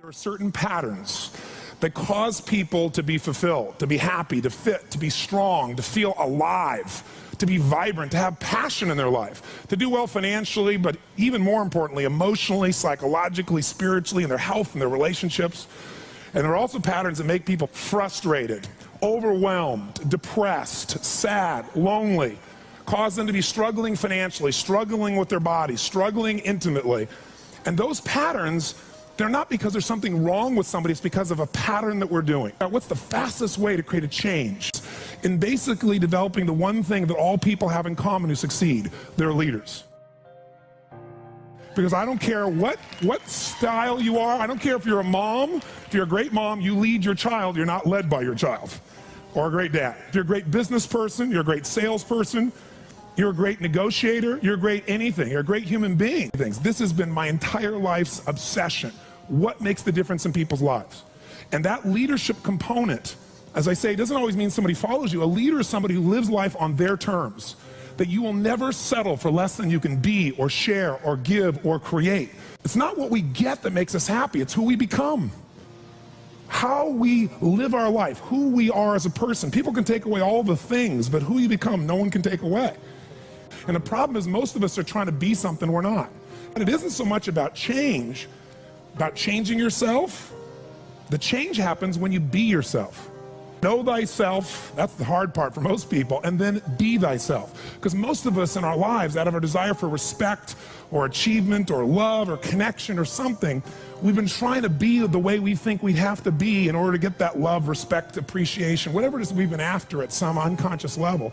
There are certain patterns that cause people to be fulfilled, to be happy, to fit, to be strong, to feel alive, to be vibrant, to have passion in their life, to do well financially, but even more importantly, emotionally, psychologically, spiritually, in their health and their relationships. And there are also patterns that make people frustrated, overwhelmed, depressed, sad, lonely, cause them to be struggling financially, struggling with their body, struggling intimately. And those patterns, they're not because there's something wrong with somebody, it's because of a pattern that we're doing. Now, what's the fastest way to create a change? In basically developing the one thing that all people have in common who succeed, they're leaders. Because I don't care what style you are, I don't care if you're a mom, if you're a great mom, you lead your child, you're not led by your child. Or a great dad. If you're a great business person, you're a great salesperson, you're a great negotiator, you're a great anything, you're a great human being. This has been my entire life's obsession. What makes the difference in people's lives? And that leadership component, as I say, doesn't always mean somebody follows you. A leader is somebody who lives life on their terms, that you will never settle for less than you can be or share or give or create. It's not what we get that makes us happy, it's who we become. How we live our life, who we are as a person. People can take away all the things, but who you become, no one can take away. And the problem is most of us are trying to be something we're not. And it isn't so much about change, about changing yourself. The change happens when you be yourself. Know thyself, that's the hard part for most people, and then be thyself. Because most of us in our lives, out of our desire for respect or achievement or love or connection or something, we've been trying to be the way we think we have to be in order to get that love, respect, appreciation, whatever it is we've been after at some unconscious level.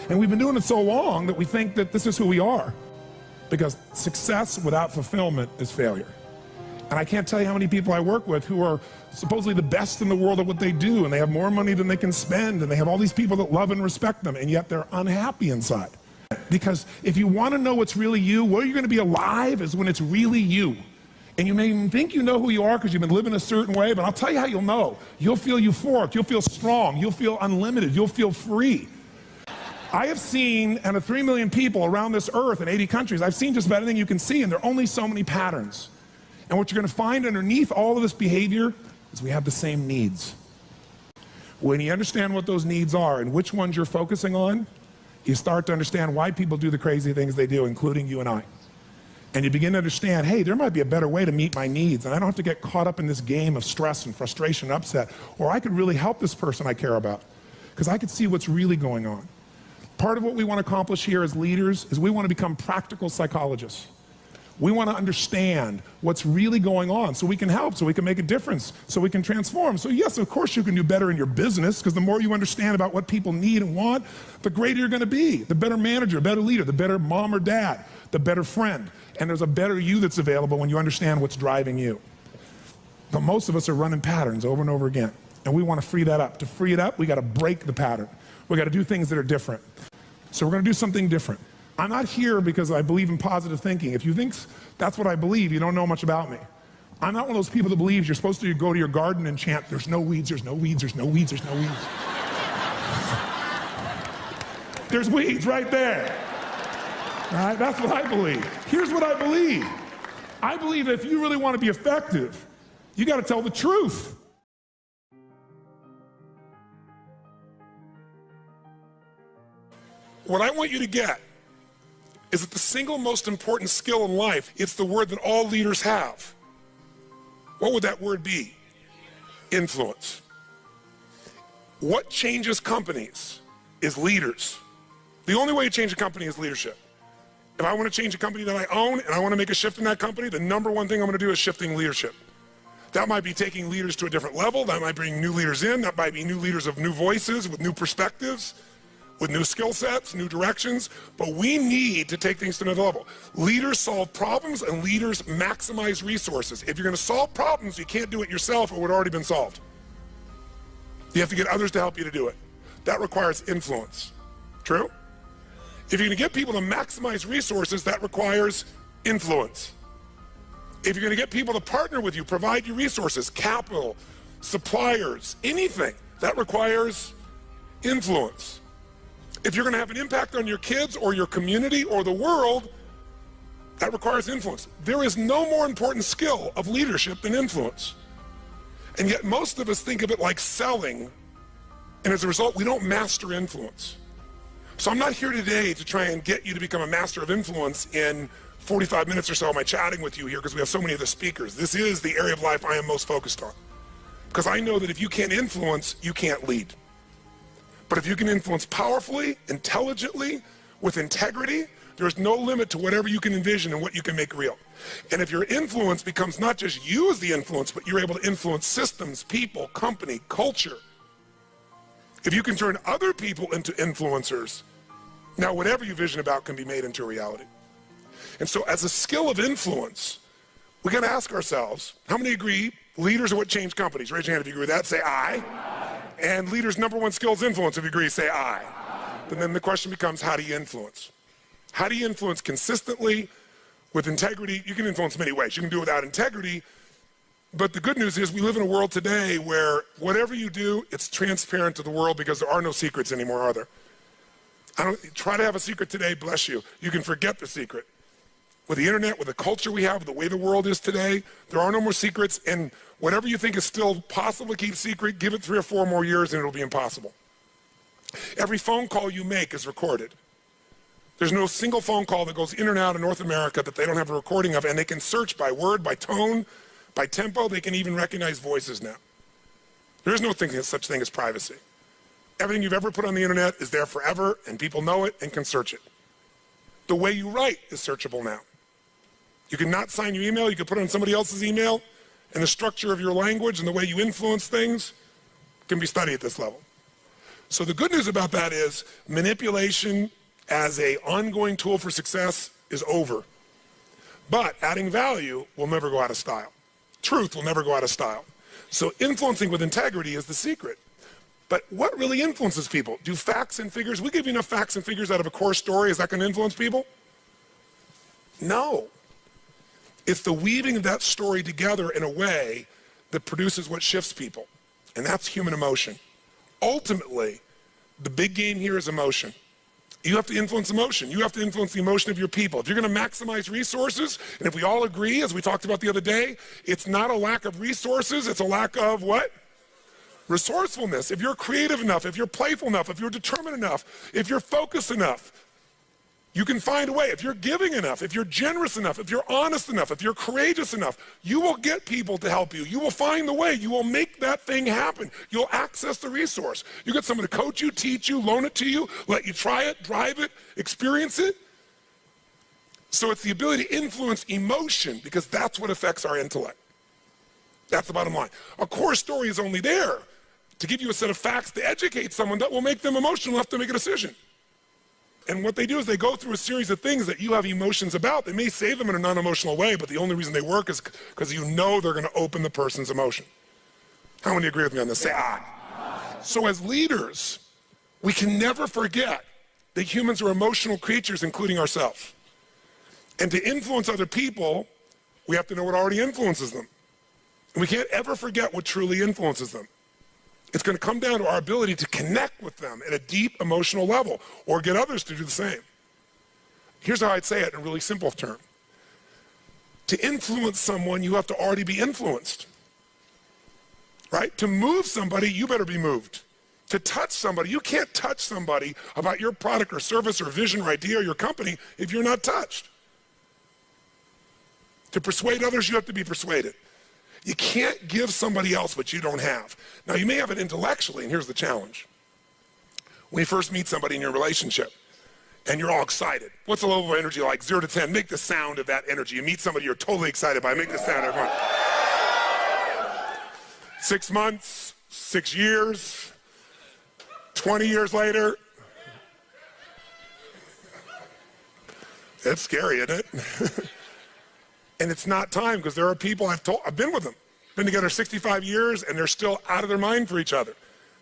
And we've been doing it so long that we think that this is who we are. Because success without fulfillment is failure. And I can't tell you how many people I work with who are supposedly the best in the world at what they do, and they have more money than they can spend, and they have all these people that love and respect them, and yet they're unhappy inside. Because if you want to know what's really you, where you're going to be alive is when it's really you. And you may even think you know who you are because you've been living a certain way, but I'll tell you how you'll know. You'll feel euphoric, you'll feel strong, you'll feel unlimited, you'll feel free. I have seen, out of 3 million people around this earth in 80 countries, I've seen just about anything you can see, and there are only so many patterns. And what you're going to find underneath all of this behavior is we have the same needs. When you understand what those needs are and which ones you're focusing on, you start to understand why people do the crazy things they do, including you and I. And you begin to understand, hey, there might be a better way to meet my needs, and I don't have to get caught up in this game of stress and frustration and upset, or I could really help this person I care about, because I could see what's really going on. Part of what we want to accomplish here as leaders is we want to become practical psychologists. We want to understand what's really going on so we can help, so we can make a difference, so we can transform. So yes, of course you can do better in your business, because the more you understand about what people need and want, the greater you're going to be, the better manager, better leader, the better mom or dad, the better friend. And there's a better you that's available when you understand what's driving you. But most of us are running patterns over and over again, and we want to free that up. To free it up, we got to break the pattern. We got to do things that are different. So we're going to do something different. I'm not here because I believe in positive thinking. If you think that's what I believe, you don't know much about me. I'm not one of those people that believes you're supposed to go to your garden and chant, there's no weeds, there's no weeds, there's no weeds, there's no weeds. There's weeds right there. All right, that's what I believe. Here's what I believe. I believe that if you really want to be effective, you got to tell the truth. What I want you to get is that the single most important skill in life, it's the word that all leaders have. What would that word be? Influence. What changes companies is leaders. The only way to change a company is leadership. If I want to change a company that I own and I want to make a shift in that company, the number one thing I'm going to do is shifting leadership. That might be taking leaders to a different level, that might bring new leaders in, that might be new leaders of new voices, with new perspectives, with new skill sets, new directions, but we need to take things to another level. Leaders solve problems and leaders maximize resources. If you're going to solve problems, you can't do it yourself or it would already been solved. You have to get others to help you to do it. That requires influence. True? If you're going to get people to maximize resources, that requires influence. If you're going to get people to partner with you, provide you resources, capital, suppliers, anything, that requires influence. If you're going to have an impact on your kids or your community or the world, that requires influence. There is no more important skill of leadership than influence. And yet most of us think of it like selling, and as a result, we don't master influence. So I'm not here today to try and get you to become a master of influence in 45 minutes or so of my chatting with you here, because we have so many other speakers. This is the area of life I am most focused on. Because I know that if you can't influence, you can't lead. But if you can influence powerfully, intelligently, with integrity, there's no limit to whatever you can envision and what you can make real. And if your influence becomes not just you as the influence, but you're able to influence systems, people, company, culture. If you can turn other people into influencers, now whatever you vision about can be made into a reality. And so as a skill of influence, we got to ask ourselves, how many agree leaders are what change companies? Raise your hand if you agree with that, say aye. And leaders' number one skill is influence. If you agree, say aye. And then the question becomes, how do you influence? How do you influence consistently with integrity? You can influence many ways. You can do it without integrity. But the good news is we live in a world today where whatever you do, it's transparent to the world because there are no secrets anymore, are there? Try to have a secret today, bless you. You can forget the secret. With the internet, with the culture we have, the way the world is today, there are no more secrets, and whatever you think is still possible to keep secret, give it 3 or 4 more years and it'll be impossible. Every phone call you make is recorded. There's no single phone call that goes in and out of North America that they don't have a recording of, and they can search by word, by tone, by tempo. They can even recognize voices now. There is no such thing as privacy. Everything you've ever put on the internet is there forever, and people know it and can search it. The way you write is searchable now. You can not sign your email, you can put it on somebody else's email, and the structure of your language and the way you influence things can be studied at this level. So the good news about that is manipulation as an ongoing tool for success is over. But adding value will never go out of style. Truth will never go out of style. So influencing with integrity is the secret. But what really influences people? Do facts and figures, we give you enough facts and figures out of a core story, is that going to influence people? No. It's the weaving of that story together in a way that produces what shifts people. And that's human emotion. Ultimately, the big game here is emotion. You have to influence emotion. You have to influence the emotion of your people. If you're going to maximize resources, and if we all agree, as we talked about the other day, it's not a lack of resources, it's a lack of what? Resourcefulness. If you're creative enough, if you're playful enough, if you're determined enough, if you're focused enough, you can find a way. If you're giving enough, if you're generous enough, if you're honest enough, if you're courageous enough, you will get people to help you. You will find the way. You will make that thing happen. You'll access the resource. You get someone to coach you, teach you, loan it to you, let you try it, drive it, experience it. So it's the ability to influence emotion, because that's what affects our intellect. That's the bottom line. A core story is only there to give you a set of facts to educate someone that will make them emotional enough to make a decision. And what they do is they go through a series of things that you have emotions about. They may say them in a non-emotional way, but the only reason they work is because you know they're going to open the person's emotion. How many agree with me on this? Say aye. So as leaders, we can never forget that humans are emotional creatures, including ourselves. And to influence other people, we have to know what already influences them. And we can't ever forget what truly influences them. It's going to come down to our ability to connect with them at a deep emotional level, or get others to do the same. Here's how I'd say it in a really simple term. To influence someone, you have to already be influenced. Right? To move somebody, you better be moved. To touch somebody, you can't touch somebody about your product or service or vision or idea or your company if you're not touched. To persuade others, you have to be persuaded. You can't give somebody else what you don't have. Now, you may have it intellectually, and here's the challenge. When you first meet somebody in your relationship, and you're all excited, what's the level of energy like? 0 to 10, make the sound of that energy. You meet somebody you're totally excited by, make the sound, everyone. 6 months, 6 years, 20 years later. It's scary, isn't it? And it's not time, because there are people I've been with them, been together 65 years, and they're still out of their mind for each other.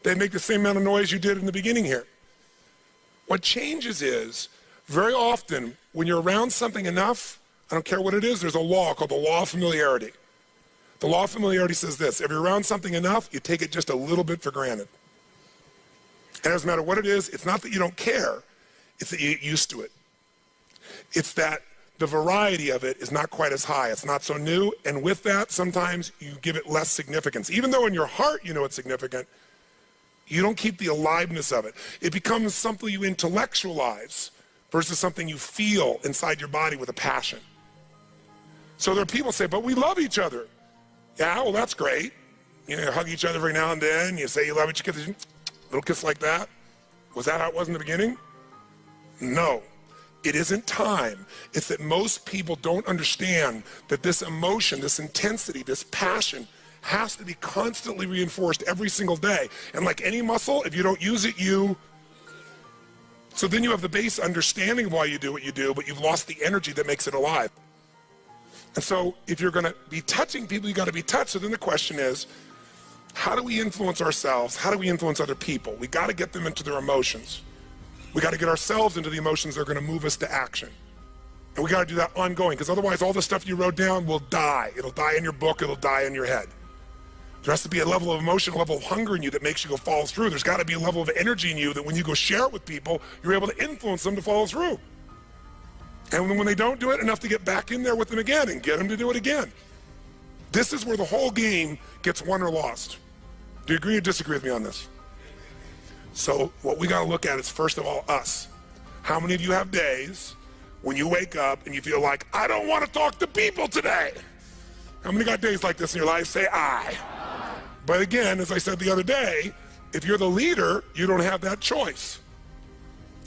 They make the same amount of noise you did in the beginning here. What changes is, very often, when you're around something enough, I don't care what it is, there's a law called the law of familiarity. The law of familiarity says this: if you're around something enough, you take it just a little bit for granted. And it doesn't matter what it is, it's not that you don't care, it's that you get used to it. It's that the variety of it is not quite as high. It's not so new. And with that, sometimes you give it less significance. Even though in your heart you know it's significant, you don't keep the aliveness of it. It becomes something you intellectualize versus something you feel inside your body with a passion. So there are people say, but we love each other. Yeah, well, that's great. You know, hug each other every now and then. You say you love each other, little kiss like that. Was that how it was in the beginning? No, it isn't time. It's that most people don't understand that this emotion, this intensity, this passion has to be constantly reinforced every single day. And like any muscle, if you don't use it, so then you have the base understanding of why you do what you do, but you've lost the energy that makes it alive. And so if you're gonna be touching people, you gotta be touched. So then the question is, how do we influence ourselves? How do we influence other people? We gotta get them into their emotions. We gotta get ourselves into the emotions that are gonna move us to action. And we gotta do that ongoing, because otherwise all the stuff you wrote down will die. It'll die in your book, it'll die in your head. There has to be a level of emotion, a level of hunger in you that makes you go follow through. There's gotta be a level of energy in you that when you go share it with people, you're able to influence them to follow through. And when they don't do it, enough to get back in there with them again and get them to do it again. This is where the whole game gets won or lost. Do you agree or disagree with me on this? So what we gotta look at is, first of all, us. How many of you have days when you wake up and you feel like, I don't wanna talk to people today? How many got days like this in your life? Say I. But again, as I said the other day, if you're the leader, you don't have that choice.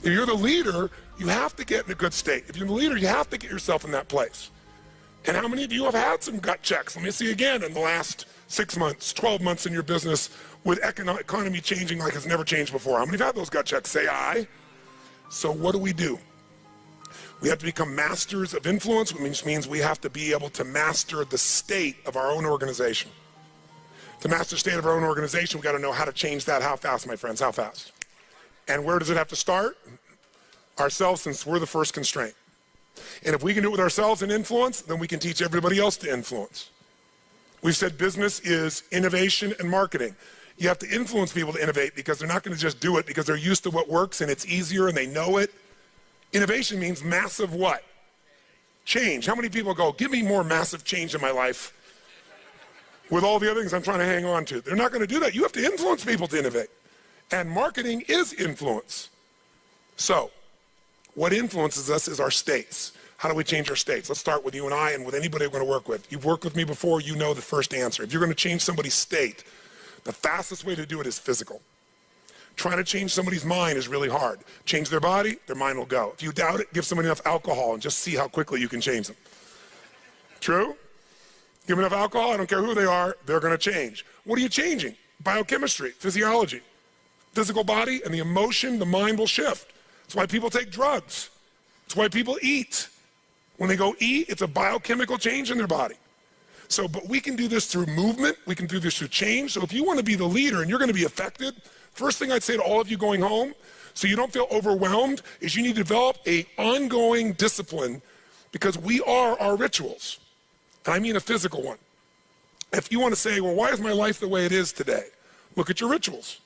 If you're the leader, you have to get in a good state. If you're the leader, you have to get yourself in that place. And how many of you have had some gut checks? Let me see again in the last 6 months, 12 months in your business with economy changing like it's never changed before. How many have had those gut checks? Say aye. So what do? We have to become masters of influence, which means we have to be able to master the state of our own organization. To master the state of our own organization, we got to know how to change that. How fast, my friends? How fast? And where does it have to start? Ourselves, since we're the first constraint. And if we can do it with ourselves and influence, then we can teach everybody else to influence. We've said business is innovation and marketing. You have to influence people to innovate because they're not going to just do it because they're used to what works and it's easier and they know it. Innovation means massive what? Change. How many people go, give me more massive change in my life with all the other things I'm trying to hang on to? They're not going to do that. You have to influence people to innovate. And marketing is influence. So, what influences us is our states. How do we change our states? Let's start with you and I and with anybody we're going to work with. You've worked with me before, you know the first answer. If you're going to change somebody's state, the fastest way to do it is physical. Trying to change somebody's mind is really hard. Change their body, their mind will go. If you doubt it, give somebody enough alcohol and just see how quickly you can change them. True? Give them enough alcohol, I don't care who they are, they're going to change. What are you changing? Biochemistry, physiology, physical body, and the emotion, the mind will shift. That's why people take drugs. That's why people eat. When they go eat, it's a biochemical change in their body. So, but we can do this through movement. We can do this through change. So if you want to be the leader and you're going to be affected, first thing I'd say to all of you going home, so you don't feel overwhelmed, is you need to develop an ongoing discipline because we are our rituals. And I mean a physical one. If you want to say, well, why is my life the way it is today? Look at your rituals.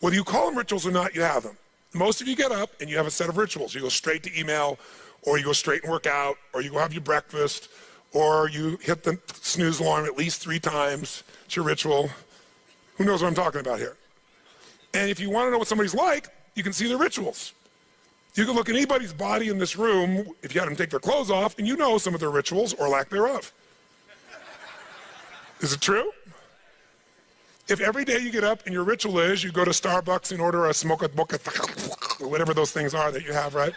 Whether you call them rituals or not, you have them. Most of you get up and you have a set of rituals. You go straight to email, or you go straight and work out, or you go have your breakfast, or you hit the snooze alarm at least 3 times. It's your ritual. Who knows what I'm talking about here? And if you want to know what somebody's like, you can see their rituals. You can look at anybody's body in this room, if you had them take their clothes off, and you know some of their rituals or lack thereof. Is it true? If every day you get up and your ritual is you go to Starbucks and order a smoke boca, whatever those things are that you have, right?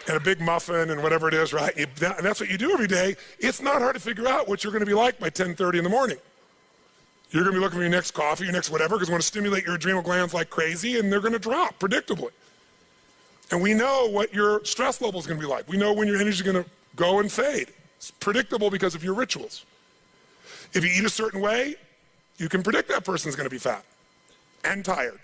And a big muffin and whatever it is, right? And that's what you do every day. It's not hard to figure out what you're going to be like by 10:30 in the morning. You're going to be looking for your next coffee, your next whatever, because we want to stimulate your adrenal glands like crazy, and they're going to drop predictably. And we know what your stress level is going to be like. We know when your energy is going to go and fade. It's predictable because of your rituals. If you eat a certain way, you can predict that person's going to be fat and tired.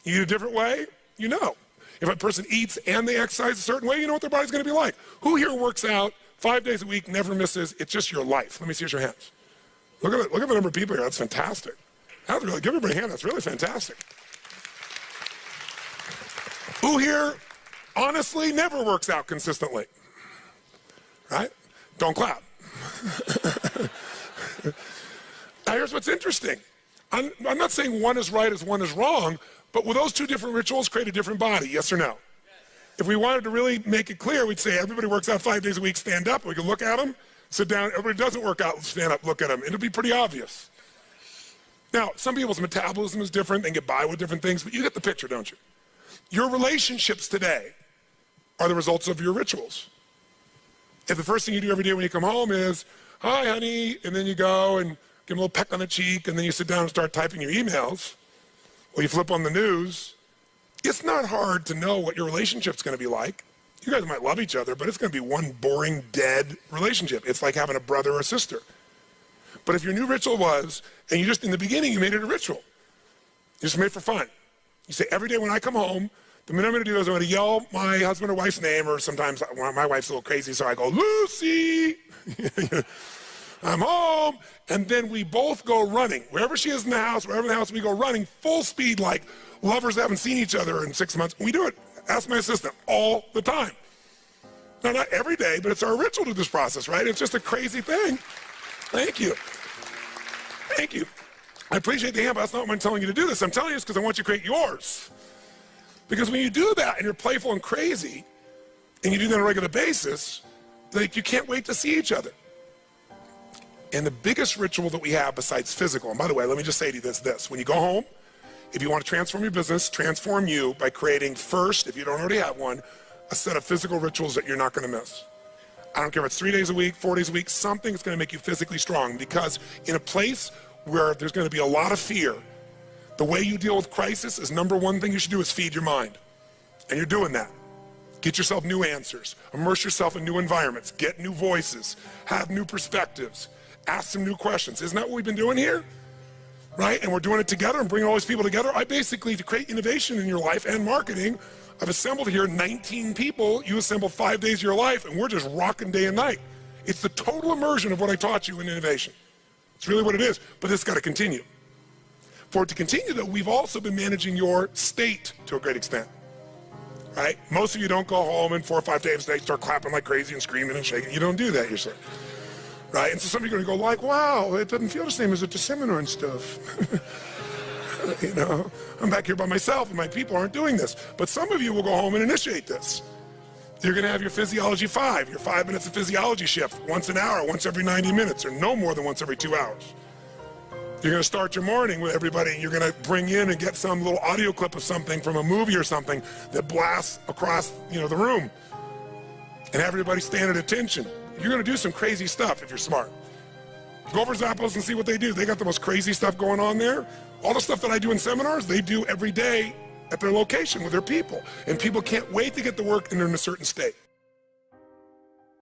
You eat a different way, you know. If a person eats and they exercise a certain way, you know what their body's going to be like. Who here works out 5 days a week, never misses? It's just your life. Let me see your hands. Look at the number of people here. That's fantastic. That's really, give everybody a hand. That's really fantastic. Who here honestly never works out consistently, right? Don't clap. Now here's what's interesting. I'm not saying one is right as one is wrong, but will those two different rituals create a different body, yes or no? Yes. If we wanted to really make it clear, we'd say everybody works out 5 days a week, stand up, we can look at them, sit down, everybody doesn't work out, stand up, look at them. It'll be pretty obvious. Now, some people's metabolism is different, they get by with different things, but you get the picture, don't you? Your relationships today are the results of your rituals. If the first thing you do every day when you come home is, hi, honey, and then you go and give them a little peck on the cheek, and then you sit down and start typing your emails, or you flip on the news, it's not hard to know what your relationship's gonna be like. You guys might love each other, but it's gonna be one boring, dead relationship. It's like having a brother or a sister. But if your new ritual was, and you just, in the beginning, you made it a ritual. You just made it for fun. You say, every day when I come home, the minute I'm gonna do is I'm gonna yell my husband or wife's name, or sometimes my wife's a little crazy, so I go, Lucy! I'm home, and then we both go running. Wherever she is in the house, wherever in the house, we go running full speed like lovers that haven't seen each other in 6 months. We do it, ask my assistant, all the time. Now, not every day, but it's our ritual to this process, right? It's just a crazy thing. Thank you. Thank you. I appreciate the hand, but that's not why I'm telling you to do this. I'm telling you this because I want you to create yours. Because when you do that and you're playful and crazy, and you do that on a regular basis, like you can't wait to see each other. And the biggest ritual that we have besides physical, and by the way, let me just say to you this. When you go home, if you want to transform your business, transform you by creating first, if you don't already have one, a set of physical rituals that you're not gonna miss. I don't care if it's 3 days a week, 4 days a week, something that's gonna make you physically strong, because in a place where there's gonna be a lot of fear, the way you deal with crisis is number one thing you should do is feed your mind. And you're doing that. Get yourself new answers, immerse yourself in new environments, get new voices, have new perspectives, ask some new questions. Isn't that what we've been doing here? Right? And we're doing it together and bringing all these people together. I basically, to create innovation in your life and marketing, I've assembled here 19 people. You assemble 5 days of your life, and we're just rocking day and night. It's the total immersion of what I taught you in innovation. It's really what it is, but it's got to continue. For it to continue, though, we've also been managing your state to a great extent. Right? Most of you don't go home and 4 or 5 days a day start clapping like crazy and screaming and shaking. You don't do that usually. Right? And so some of you are going to go like, wow, it doesn't feel the same as at the seminar and stuff. You know, I'm back here by myself and my people aren't doing this. But some of you will go home and initiate this. You're going to have your Physiology 5, your 5 minutes of physiology shift, once an hour, once every 90 minutes, or no more than once every 2 hours. You're going to start your morning with everybody, and you're going to bring in and get some little audio clip of something from a movie or something that blasts across, the room, and have everybody stand at attention. You're going to do some crazy stuff if you're smart. Go over Zappos and see what they do. They got the most crazy stuff going on there. All the stuff that I do in seminars, they do every day at their location with their people. And people can't wait to get to work and they're in a certain state.